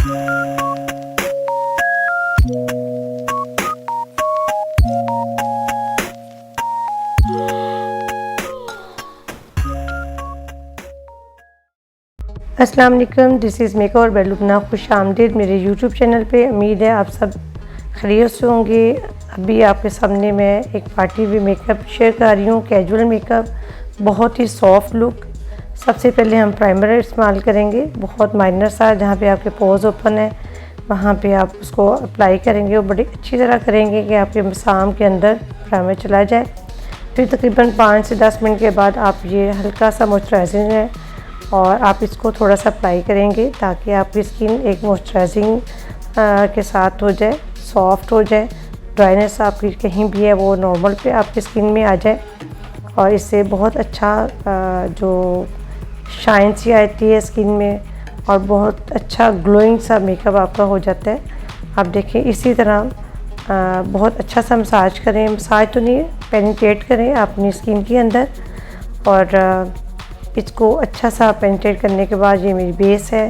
अस्सलाम वालेकुम, this is makeover by Lubna. खुश आमदीद मेरे यूट्यूब चैनल पे। उम्मीद है आप सब खैरियत से होंगे। अभी आपके सामने मैं एक पार्टी वे मेकअप शेयर कर रही हूँ, कैजुअल मेकअप, बहुत ही सॉफ्ट लुक। सबसे पहले हम प्राइमर इस्तेमाल करेंगे, बहुत माइनर सा, जहाँ पे आपके पोर्स ओपन है वहाँ पे आप उसको अप्लाई करेंगे और बड़ी अच्छी तरह करेंगे कि आपके मसाम के अंदर प्राइमर चला जाए। फिर तकरीबन 5 से 10 मिनट के बाद आप ये हल्का सा मॉइस्चराइजिंग है और आप इसको थोड़ा सा अप्लाई करेंगे ताकि आपकी स्किन एक मॉइस्चराइजिंग के साथ हो जाए, सॉफ्ट हो जाए। ड्राइनेस आपकी कहीं भी है वो नॉर्मल पे आपकी स्किन में आ जाए और इससे बहुत अच्छा जो शाइन सी आती है स्किन में और बहुत अच्छा ग्लोइंग सा मेकअप आपका हो जाता है। आप देखिए इसी तरह बहुत अच्छा सा मसाज करें, मसाज तो नहीं, पेनिट्रेट करें अपनी स्किन के अंदर। और इसको अच्छा सा पेनिट्रेट करने के बाद ये मेरी बेस है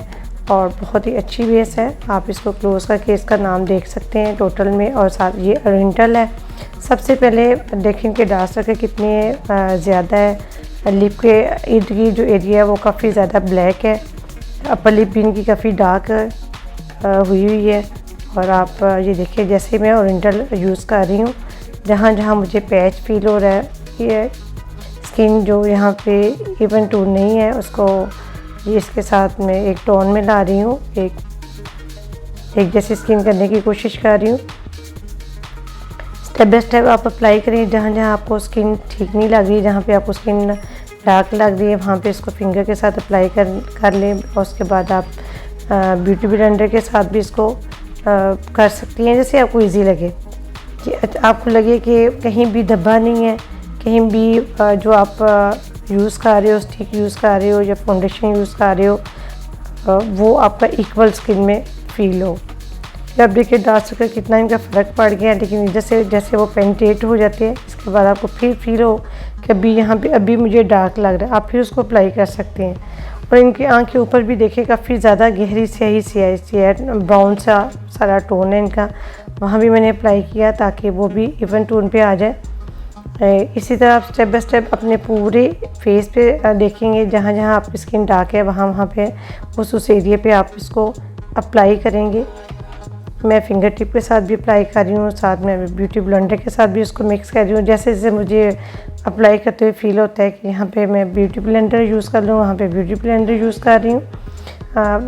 और बहुत ही अच्छी बेस है। आप इसको क्लोज करके इसका नाम देख सकते हैं टोटल में, और साथ ये ओरिएंटल है। सबसे पहले देखें कि डार्क सर्कल कितने ज़्यादा है। लिप के इर्द की जो एरिया है वो काफ़ी ज़्यादा ब्लैक है, अपर लिप भी इनकी काफ़ी डार्क हुई है। और आप ये देखिए जैसे मैं ओरिएंटल यूज़ कर रही हूँ, जहाँ जहाँ मुझे पैच फील हो रहा है, ये स्किन जो यहाँ पे इवन टोन नहीं है उसको ये इसके साथ में एक टोन में ला रही हूँ, एक जैसी स्किन करने की कोशिश कर रही हूँ। स्टेप बाय स्टेप आप अप्लाई करें। जहाँ जहाँ आपको स्किन ठीक नहीं लग रही, जहाँ पे आपको स्किन डार्क लग रही है, वहाँ पे इसको फिंगर के साथ अप्लाई कर लें। और उसके बाद आप ब्यूटी ब्लेंडर के साथ भी इसको कर सकती हैं, जैसे आपको ईजी लगे। कि आपको लगे कि कहीं भी धब्बा नहीं है, कहीं भी जो आप यूज़ कर रहे हो, स्टिक यूज़ कर रहे हो या फाउंडेशन यूज़ कर रहे हो, वो आपका इक्वल स्किन में फील हो। जब देखिए डार्क सर्कल कितना इनका फ़र्क पड़ गया है, लेकिन जैसे जैसे वो पेनिट्रेट हो जाते हैं इसके बाद आपको फिर फील हो कि अभी यहाँ पे अभी मुझे डार्क लग रहा है, आप फिर उसको अप्लाई कर सकते हैं। और इनकी आँख के ऊपर भी देखिए काफ़ी ज़्यादा गहरी स्याही ब्राउन सा सारा टोन है इनका, वहाँ भी मैंने अप्लाई किया ताकि वो भी इवन टोन पे आ जाए। इसी तरह आप स्टेप बाय स्टेप अपने पूरे फेस पे देखेंगे, जहाँ जहाँ आपकी स्किन डार्क है वहाँ वहाँ पे उस एरिया पे आप इसको अप्लाई करेंगे। मैं फिंगर टिप के साथ भी अप्लाई कर रही हूँ, साथ में ब्यूटी ब्लेंडर के साथ भी उसको मिक्स कर रही हूँ। जैसे जैसे मुझे अप्लाई करते हुए फील होता है कि यहाँ पे मैं ब्यूटी ब्लेंडर यूज़ कर लूँ, वहाँ पे ब्यूटी ब्लेंडर यूज़ कर रही हूँ।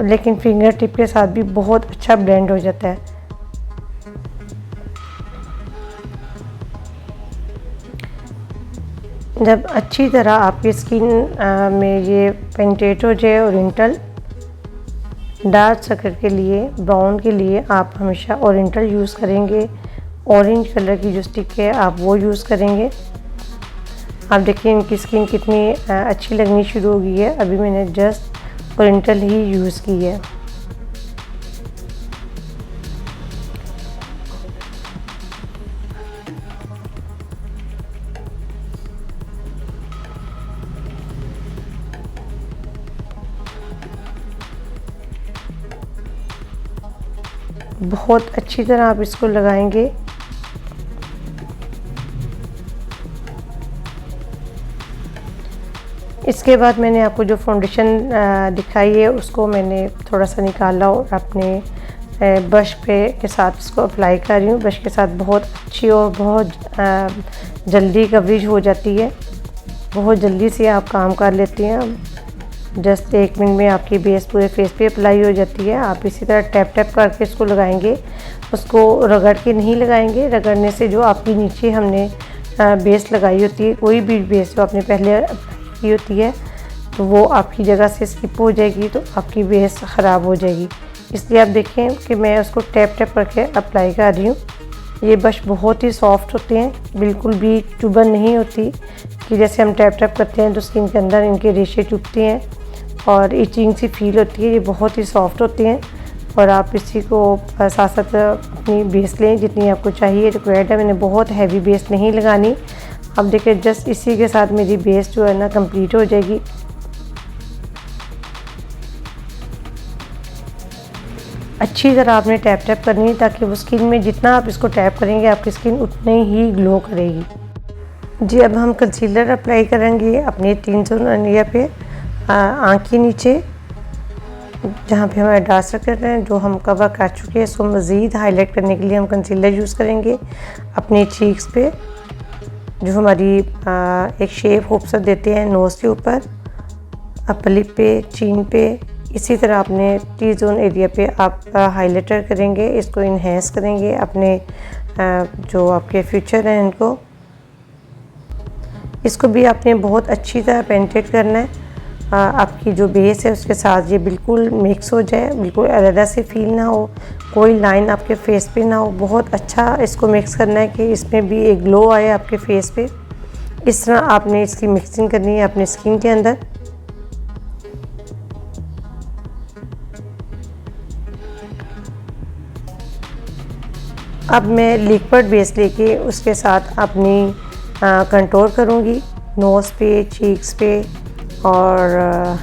लेकिन फिंगर टिप के साथ भी बहुत अच्छा ब्लेंड हो जाता है। जब अच्छी तरह आपकी स्किन में ये पेनिट्रेट हो जाए ओरिएंटल, डार्क सर्कल के लिए, ब्राउन के लिए आप हमेशा ओरिएंटल यूज़ करेंगे। ऑरेंज कलर की जो स्टिक है आप वो यूज़ करेंगे। आप देखिए इनकी स्किन कितनी अच्छी लगनी शुरू हो गई है। अभी मैंने जस्ट ओरिएंटल ही यूज़ की है। बहुत अच्छी तरह आप इसको लगाएंगे। इसके बाद मैंने आपको जो फाउंडेशन दिखाई है उसको मैंने थोड़ा सा निकाला और अपने ब्रश पे के साथ इसको अप्लाई कर रही हूँ। ब्रश के साथ बहुत अच्छी और बहुत जल्दी कवरेज हो जाती है, बहुत जल्दी से आप काम कर लेती हैं। जस्ट 1 मिनट में आपकी बेस पूरे फेस पे अप्लाई हो जाती है। आप इसी तरह टैप टैप करके इसको लगाएंगे, उसको रगड़ के नहीं लगाएंगे। रगड़ने से जो आपकी नीचे हमने बेस लगाई होती है, कोई भी बेस जो आपने पहले की होती है, तो वो आपकी जगह से स्किप हो जाएगी, तो आपकी बेस ख़राब हो जाएगी। इसलिए आप देखें कि मैं उसको टैप टैप करके अप्लाई कर रही हूँ। ये ब्रश बहुत ही सॉफ्ट होते हैं, बिल्कुल भी चुभन नहीं होती कि जैसे हम टैप टैप करते हैं तो स्किन के अंदर इनके रेशे चुभते हैं और इचिंग सी फील होती है। ये बहुत ही सॉफ्ट होते हैं। और आप इसी को साथ साथ अपनी बेस लें जितनी आपको चाहिए, रिक्वायर्ड है। मैंने बहुत हैवी बेस नहीं लगानी। अब देखिए जस्ट इसी के साथ मेरी बेस जो है ना कंप्लीट हो जाएगी। अच्छी तरह आपने टैप टैप करनी है ताकि वो स्किन में जितना आप इसको टैप करेंगे आपकी स्किन उतनी ही ग्लो करेगी। जी, अब हम कंसीलर अप्लाई करेंगे अपने 3 जोन एरिया पे, आँख के नीचे जहाँ पे हमारे डार्क सर्कल हैं जो हम कवर कर चुके हैं, इसको मज़ीद हाईलाइट करने के लिए हम कंसीलर यूज़ करेंगे। अपने चीक्स पे जो हमारी एक शेप खूबसूरत देते हैं नोज़ के ऊपर, अपर लिप पे, चीन पे, इसी तरह अपने टी जोन एरिया पे आप हाइलाइटर करेंगे, इसको इन्हेंस करेंगे अपने जो आपके फ्यूचर हैं इनको। इसको भी आपने बहुत अच्छी तरह पेंटेट करना है, आपकी जो बेस है उसके साथ ये बिल्कुल मिक्स हो जाए, बिल्कुल अलग से फील ना हो, कोई लाइन आपके फेस पे ना हो। बहुत अच्छा इसको मिक्स करना है कि इसमें भी एक ग्लो आए आपके फेस पे। इस तरह आपने इसकी मिक्सिंग करनी है अपने स्किन के अंदर। अब मैं लिक्विड बेस लेके उसके साथ अपनी कंटूर करूँगी नोज़ पे, चीक्स पे और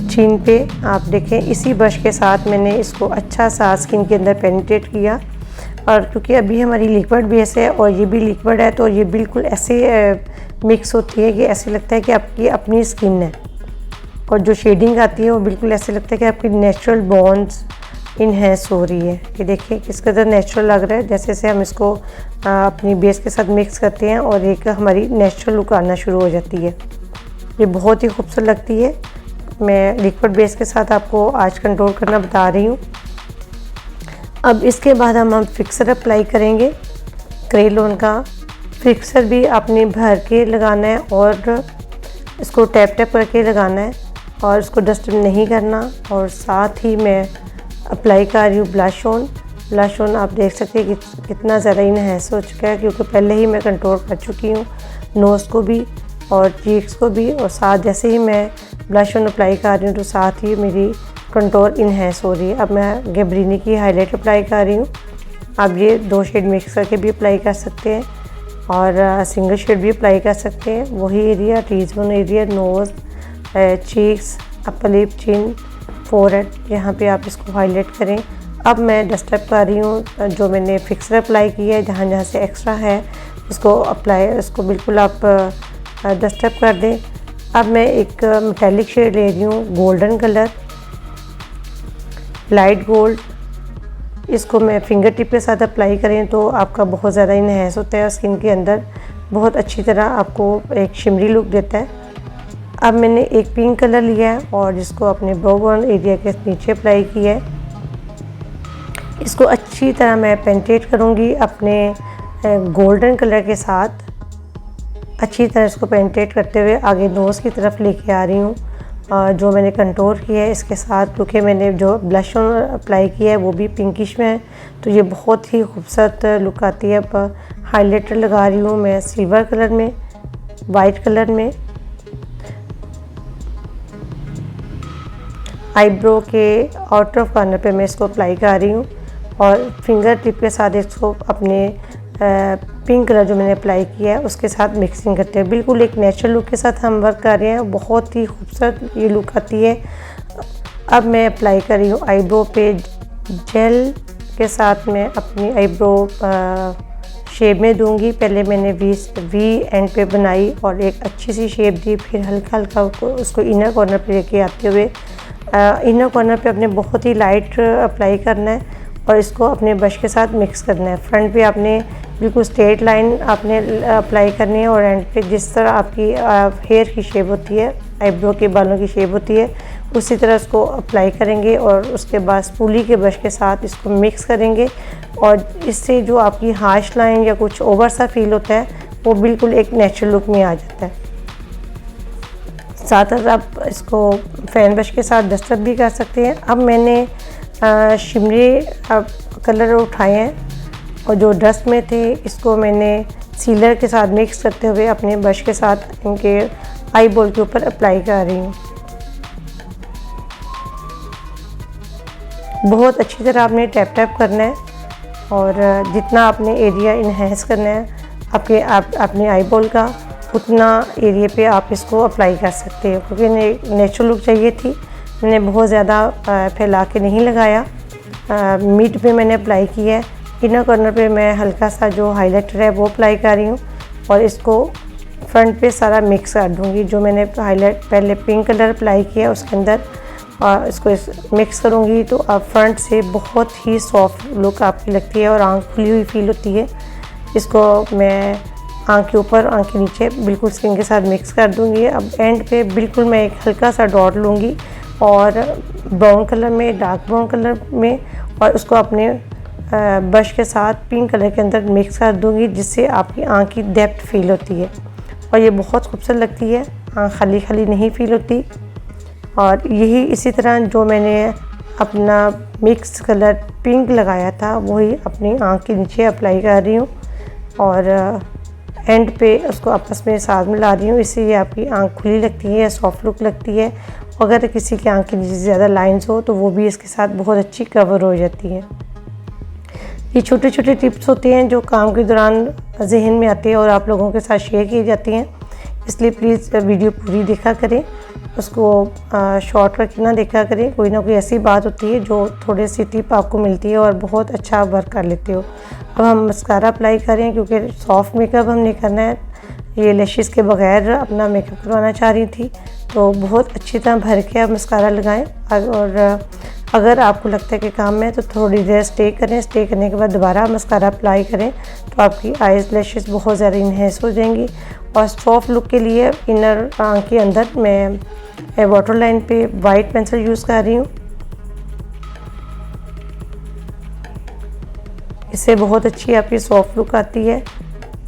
चीन पे। आप देखें इसी ब्रश के साथ मैंने इसको अच्छा सा स्किन के अंदर पेनिट्रेट किया, और क्योंकि अभी हमारी लिक्विड बेस है और ये भी लिक्विड है तो ये बिल्कुल ऐसे मिक्स होती है कि ऐसे लगता है कि आपकी अपनी स्किन है, और जो शेडिंग आती है वो बिल्कुल ऐसे लगता है कि आपकी नेचुरल बॉन्ड्स इन्हेंस हो रही है। ये देखिए किस कदर नेचुरल लग रहा है, जैसे जैसे हम इसको अपनी बेस के साथ मिक्स करते हैं और एक हमारी नेचुरल लुक आना शुरू हो जाती है। ये बहुत ही खूबसूरत लगती है। मैं लिक्विड बेस के साथ आपको आज कंट्रोल करना बता रही हूँ। अब इसके बाद हम फिक्सर अप्लाई करेंगे, क्रेयोन का फिक्सर भी आपने भर के लगाना है और इसको टैप टैप करके लगाना है और इसको डस्ट नहीं करना। और साथ ही मैं अप्लाई कर रही हूँ ब्लश ऑन आप देख सकते हैं कि कितना ज़्यादा इनहेंस हो चुका है, क्योंकि पहले ही मैं कंट्रोल कर चुकी हूँ नोज़ को भी और चीक्स को भी, और साथ जैसे ही मैं ब्लश ऑन अप्लाई कर रही हूँ तो साथ ही मेरी कंट्रोल इनहेंस हो रही है। अब मैं गैब्रिनी की हाईलाइट अप्लाई कर रही हूँ। आप ये 2 शेड मिक्स करके भी अप्लाई कर सकते हैं और सिंगल शेड भी अप्लाई कर सकते हैं। वही area T zone area, nose, cheeks, upper lip, chin, forehead, यहाँ पे आप इसको हाईलाइट करें। अब मैं डस्टअप कर रही हूँ, जो मैंने फिक्सर अप्लाई किया है जहाँ जहाँ से एक्स्ट्रा है उसको बिल्कुल आप डस्टअप कर दें। अब मैं एक मेटालिक शेड ले रही हूँ, गोल्डन कलर, लाइट गोल्ड। इसको मैं फिंगर टिप के साथ अप्लाई करें तो आपका बहुत ज़्यादा इनहेंस होता है स्किन के अंदर, बहुत अच्छी तरह आपको एक शिमरी लुक देता है। अब मैंने एक पिंक कलर लिया है और जिसको अपने ब्रो बोन एरिया के नीचे अप्लाई किया है। इसको अच्छी तरह मैं पेंटेट करूँगी अपने गोल्डन कलर के साथ। अच्छी तरह इसको पेंटेट करते हुए आगे नोज़ की तरफ लेके आ रही हूँ, जो मैंने कंटूर किया है इसके साथ, क्योंकि मैंने जो ब्लश ऑन अप्लाई किया है वो भी पिंकिश में है तो ये बहुत ही खूबसूरत लुक आती है। अब हाइलाइटर लगा रही हूँ मैं सिल्वर कलर में, वाइट कलर में। आईब्रो के आउटर कॉर्नर पे मैं इसको अप्लाई कर रही हूँ और फिंगर टिप के साथ इसको अपने पिंक कलर जो मैंने अप्लाई किया है उसके साथ मिक्सिंग करते हैं। बिल्कुल एक नेचुरल लुक के साथ हम वर्क कर रहे हैं, बहुत ही खूबसूरत ये लुक आती है। अब मैं अप्लाई कर रही हूँ आईब्रो पे जेल के साथ, मैं अपनी आईब्रो शेप में दूंगी। पहले मैंने वी एंड पे बनाई और एक अच्छी सी शेप दी, फिर हल्का हल्का उसको इनर कॉर्नर पे लेके आते हुए इनर कॉर्नर पे अपने बहुत ही लाइट अप्लाई करना है और इसको अपने ब्रश के साथ मिक्स करना है। फ्रंट पे आपने बिल्कुल स्ट्रेट लाइन आपने अप्लाई करनी है और एंड पे जिस तरह आपकी हेयर की शेप होती है, आईब्रो के बालों की शेप होती है, उसी तरह इसको अप्लाई करेंगे और उसके बाद स्पूली के ब्रश के साथ इसको मिक्स करेंगे और इससे जो आपकी हार्श लाइन या कुछ ओवर सा फील होता है वो बिल्कुल एक नेचुरल लुक में आ जाता है। साथ साथ आप इसको फैन ब्रश के साथ डस्टअप भी कर सकते हैं। अब मैंने शिमरी कलर उठाए हैं और जो डस्ट में थे इसको मैंने सीलर के साथ मिक्स करते हुए अपने ब्रश के साथ इनके आई बॉल के ऊपर अप्लाई कर रही हूँ। बहुत अच्छी तरह आपने टैप टैप करना है और जितना आपने एरिया इन्हेंस करना है अपने आई बॉल का, उतना एरिया पे आप इसको अप्लाई कर सकते हो, क्योंकि नेचुरल लुक चाहिए थी। मैंने बहुत ज़्यादा फैला के नहीं लगाया। मिड पे मैंने अप्लाई किया है। इनर कॉर्नर पे मैं हल्का सा जो हाइलाइटर है वो अप्लाई कर रही हूँ और इसको फ्रंट पे सारा मिक्स कर दूँगी। जो मैंने हाईलाइट पहले पिंक कलर अप्लाई किया उसके अंदर इसको मिक्स करूँगी तो अब फ्रंट से बहुत ही सॉफ्ट लुक आपकी लगती है और आँख खुली हुई फील होती है। इसको मैं आँख के ऊपर आँख के नीचे बिल्कुल स्किन के साथ मिक्स कर दूँगी। अब एंड पे बिल्कुल मैं एक हल्का सा डॉट लूँगी और ब्राउन कलर में, डार्क ब्राउन कलर में, और उसको अपने ब्रश के साथ पिंक कलर के अंदर मिक्स कर दूँगी, जिससे आपकी आँख की डेप्थ फील होती है और ये बहुत खूबसूरत लगती है। आँख खाली खाली नहीं फील होती। और यही इसी तरह जो मैंने अपना मिक्स कलर पिंक लगाया था वही अपनी आँख के नीचे अप्लाई कर रही हूँ और एंड पे उसको आपस में साथ मिला रही हूँ। इससे ये आपकी आँख खुली लगती है, सॉफ्ट लुक लगती है। अगर किसी की आँख के नीचे ज़्यादा लाइंस हो तो वो भी इसके साथ बहुत अच्छी कवर हो जाती है। ये छोटे छोटे टिप्स होते हैं जो काम के दौरान जहन में आते हैं और आप लोगों के साथ शेयर की जाती हैं, इसलिए प्लीज़ वीडियो पूरी देखा करें, उसको शॉर्ट करके ना देखा करें। कोई ना कोई ऐसी बात होती है जो थोड़ी सी टिप आपको मिलती है और बहुत अच्छा वर्क कर लेते हो। अब हम मस्कारा अप्लाई करें क्योंकि सॉफ्ट मेकअप हमने करना है। ये लैशेस के बगैर अपना मेकअप करवाना चाह रही थी, तो बहुत अच्छी तरह भर के आप मस्कारा लगाएं। और अगर आपको लगता है कि काम में तो थोड़ी देर स्टे करें। स्टे करने के बाद दोबारा मस्कारा अप्लाई करें तो आपकी आइज़ लैशेस बहुत ज़्यादा इन्हेंस हो जाएंगी। और सॉफ्ट लुक के लिए इनर आँख के अंदर मैं वाटर लाइन पे वाइट पेंसिल यूज़ कर रही हूँ। इससे बहुत अच्छी आपकी सॉफ्ट लुक आती है।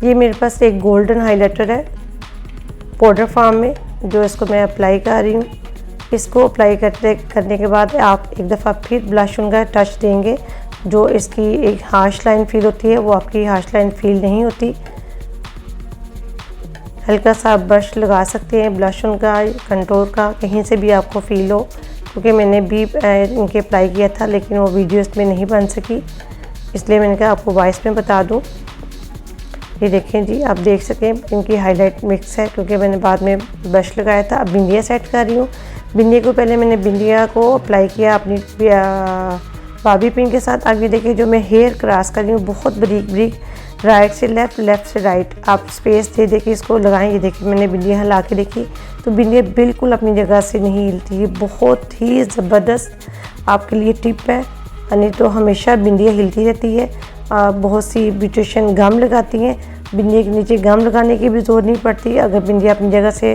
ये मेरे पास एक गोल्डन हाइलाइटर है पाउडर फॉर्म में, जो इसको मैं अप्लाई कर रही हूँ। इसको अप्लाई करने के बाद आप एक दफ़ा फिर ब्लश उनका टच देंगे। जो इसकी एक हार्श लाइन फील होती है वो आपकी हार्श लाइन फील नहीं होती। हल्का सा ब्रश लगा सकते हैं ब्लश उनका, कंटूर का, कहीं से भी आपको फील हो, क्योंकि मैंने भी इनके अप्लाई किया था लेकिन वो वीडियोस में नहीं बन सकी, इसलिए मैंने कहा आपको वॉइस में बता दूं। ये देखें जी, आप देख सकें इनकी हाईलाइट मिक्स है क्योंकि मैंने बाद में ब्रश लगाया था। अब बिंदिया सेट कर रही हूँ। बिंदिया को पहले मैंने बिंदिया को अप्लाई किया अपनी बाबी पिन के साथ। अब ये देखिए जो मैं हेयर क्रॉस कर रही हूँ बहुत बारीक बारीक, राइट से लेफ़्ट, लेफ़्ट से राइट, आप स्पेस दे दे के इसको लगाएं। ये देखिए मैंने बिंदिया हिला के देखी तो बिंदिया बिल्कुल अपनी जगह से नहीं हिलती। ये बहुत ही ज़बरदस्त आपके लिए टिप है, नहीं तो हमेशा बिंदिया हिलती रहती है। बहुत सी ब्यूटिशियन गम लगाती हैं, बिंदिया के नीचे गम लगाने की भी ज़रूरत नहीं पड़ती। अगर बिंदिया अपनी जगह से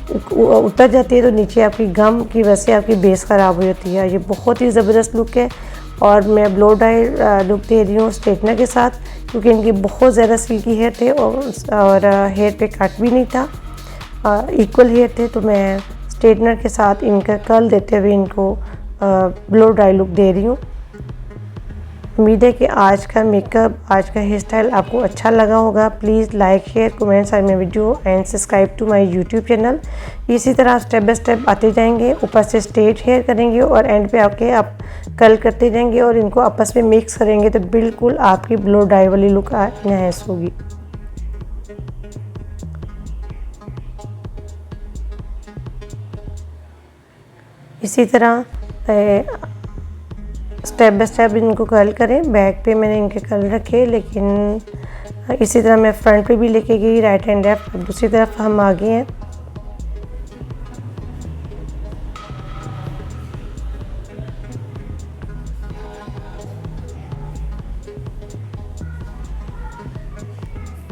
उतर जाती है तो नीचे आपकी गम की वजह से आपकी बेस ख़राब हो जाती है। ये बहुत ही ज़बरदस्त लुक है और मैं ब्लो डाई लुक दे रही हूँ स्ट्रेटनर के साथ, क्योंकि इनकी बहुत ज़्यादा सिल्की हेयर थे और हेयर पे कट भी नहीं था, इक्वल हेयर थे। तो मैं स्ट्रेटनर के साथ इनका कर्ल देते हुए इनको ब्लो डाई लुक दे रही हूँ। उम्मीद है कि आज का मेकअप, आज का हेयर स्टाइल आपको अच्छा लगा होगा। Please like, share, comments on my video and subscribe to my YouTube channel. इसी तरह स्टेप बाय स्टेप आते जाएंगे, ऊपर से स्ट्रेट हेयर करेंगे और एंड पे आके आप कर्ल करते जाएंगे और इनको आपस में मिक्स करेंगे तो बिल्कुल आपकी ब्लो डाई वाली लुक इनहैंस होगी। इसी तरह स्टेप बाय स्टेप इनको कर्ल करें। बैक पे मैंने इनके कर्ल रखे, लेकिन इसी तरह मैं फ्रंट पे भी लेके गई, राइट एंड लेफ्ट। दूसरी तरफ हम आगे हैं।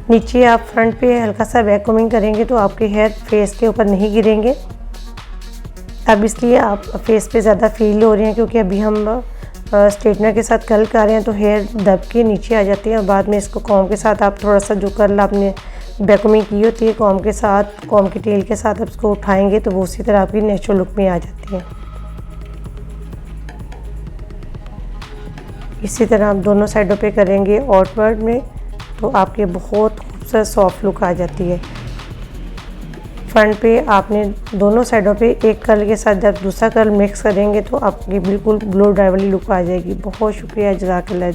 नीचे आप फ्रंट पे हल्का सा बैक कोमिंग करेंगे तो आपके हेयर फेस के ऊपर नहीं गिरेंगे। अब इसलिए आप फेस पे ज़्यादा फील हो रही हैं क्योंकि अभी हम स्ट्रेटनर के साथ कर्ल कर रहे हैं तो हेयर दब के नीचे आ जाती है और बाद में इसको कॉम के साथ आप थोड़ा सा जो कर्ल आपने बैकमिंग की होती है कॉम के साथ, कॉम के टेल के साथ आप इसको उठाएंगे तो वो उसी तरह आपकी नेचुरल लुक में आ जाती है। इसी तरह आप दोनों साइडों पे करेंगे आउटवर्ड में तो आपके बहुत खूबसूरत सॉफ्ट लुक आ जाती है। फ्रंट पे आपने दोनों साइडों पे एक कर्ल के साथ जब दूसरा कर्ल मिक्स करेंगे तो आपकी बिल्कुल ब्लो डाई वाली लुक आ जाएगी। बहुत शुक्रिया, जज़ाकल्लाह।